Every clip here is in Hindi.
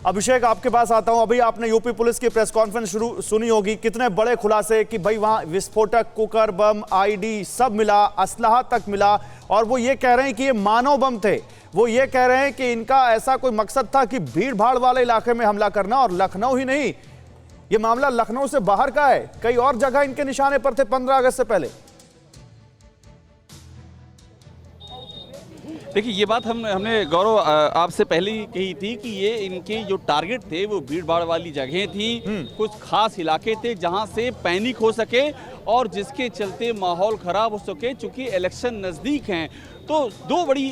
अभिषेक, आपके पास आता हूं। अभी आपने यूपी पुलिस की प्रेस कॉन्फ्रेंस सुनी होगी। कितने बड़े खुलासे कि भाई वहां विस्फोटक, कुकर, बम, आईडी सब मिला, असलहा तक मिला, और वो ये कह रहे हैं कि ये मानव बम थे। वो ये कह रहे हैं कि इनका ऐसा कोई मकसद था कि भीड़ भाड़ वाले इलाके में हमला करना, और लखनऊ ही नहीं, ये मामला लखनऊ से बाहर का है, कई और जगह इनके निशाने पर थे 15 अगस्त से पहले। देखिए, ये बात हमने गौरव आपसे पहले ही कही थी कि ये इनके जो टारगेट थे वो भीड़ भाड़ वाली जगह थी, कुछ खास इलाके थे जहां से पैनिक हो सके और जिसके चलते माहौल खराब हो सके। चूंकि इलेक्शन नज़दीक हैं तो दो बड़ी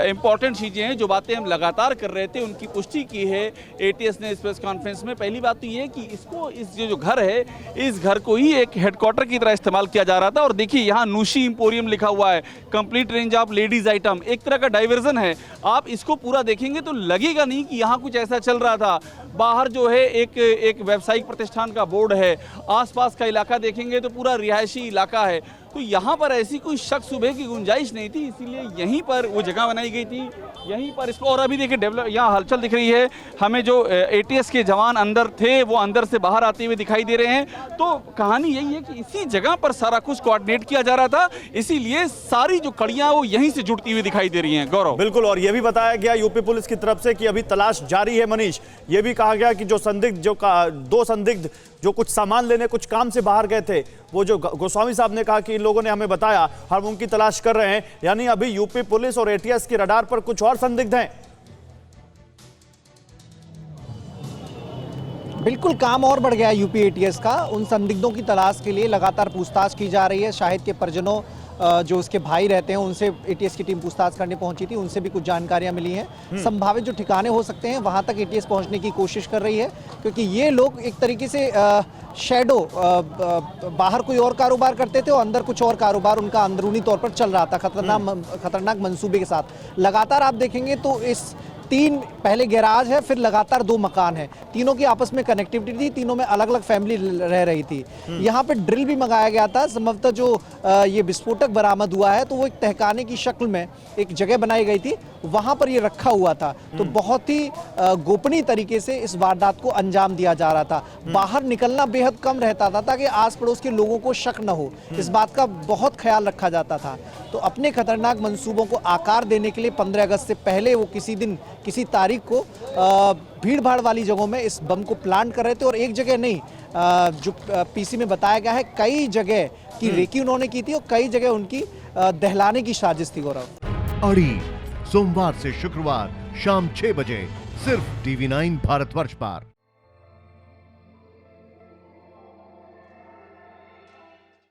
इंपॉर्टेंट चीज़ें हैं जो बातें हम लगातार कर रहे थे, उनकी पुष्टि की है एटीएस ने इस प्रेस कॉन्फ्रेंस में। पहली बात तो ये है कि इसको, इस जो घर है, इस घर को ही एक हेडक्वार्टर की तरह इस्तेमाल किया जा रहा था। और देखिए, यहाँ नूशी एम्पोरियम लिखा हुआ है, complete range of ladies item, एक तरह का डाइवर्जन है। आप इसको पूरा देखेंगे तो लगेगा नहीं कि यहाँ कुछ ऐसा चल रहा था। बाहर जो है एक व्यावसायिक प्रतिष्ठान का बोर्ड है, आसपास का इलाका देखेंगे तो पूरा रिहायशी इलाका है। तो यहाँ पर ऐसी कोई शक शुबे की गुंजाइश नहीं थी, इसीलिए यहीं पर वो जगह बनाई गई थी, यहीं पर इसको। और अभी देखिए यहाँ हलचल दिख रही है हमें, जो एटीएस के जवान अंदर थे वो अंदर से बाहर आते हुए दिखाई दे रहे हैं। तो कहानी यही है कि इसी जगह पर सारा कुछ कोऑर्डिनेट किया जा रहा था, इसीलिए सारी जो कड़ियां वो यहीं से जुड़ती हुई दिखाई दे रही हैं। गौरव, बिल्कुल। और यह भी बताया गया यूपी पुलिस की तरफ से कि अभी तलाश जारी है। मनीष, ये भी कहा गया कि जो संदिग्ध, दो संदिग्ध जो कुछ सामान लेने कुछ काम से बाहर गए थे, वो जो गोस्वामी साहब ने कहा कि इन लोगों ने हमें बताया, हम उनकी तलाश कर रहे हैं। यानी अभी यूपी पुलिस और एटीएस की रडार पर कुछ और संदिग्ध हैं। बिल्कुल, काम और बढ़ गया है यूपी एटीएस का। उन संदिग्धों की तलाश के लिए लगातार पूछताछ की जा रही है। शाहिद के परिजनों, जो उसके भाई रहते हैं, उनसे एटीएस की टीम पूछताछ करने पहुंची थी, उनसे भी कुछ जानकारियां मिली हैं। संभावित जो ठिकाने हो सकते हैं वहां तक एटीएस पहुंचने की कोशिश कर रही है, क्योंकि ये लोग एक तरीके से शैडो, बाहर कोई और कारोबार करते थे और अंदर कुछ और कारोबार उनका अंदरूनी तौर पर चल रहा था, खतरनाक मंसूबे के साथ। लगातार आप देखेंगे तो इस 3 पहले गैराज है, फिर लगातार 2 मकान है, तीनों की आपस में कनेक्टिविटी थी, तीनों में अलग अलग फैमिली रह रही थी। यहाँ पे ड्रिल भी मंगाया गया था। संभवतः जो ये विस्फोटक बरामद हुआ है तो वो एक तहखाने की शक्ल में एक जगह बनाई गई थी, वहां पर ये रखा हुआ था। तो बहुत ही गोपनीय तरीके से इस वारदात को अंजाम दिया जा रहा था। बाहर निकलना बेहद कम रहता था ताकि आस पड़ोस के लोगों को शक न हो, इस बात का बहुत ख्याल रखा जाता था। तो अपने खतरनाक मंसूबों को आकार देने के लिए 15 अगस्त से पहले वो किसी दिन, किसी तारीख को भीड़ भाड़ वाली जगहों में इस बम को प्लांट कर रहे थे। और एक जगह नहीं, जो पीसी में बताया गया है, कई जगह की रेकी उन्होंने की थी और कई जगह उनकी दहलाने की साजिश थी। गौरव, अड़ी सोमवार से शुक्रवार शाम 6 बजे सिर्फ TV9 भारतवर्ष पर।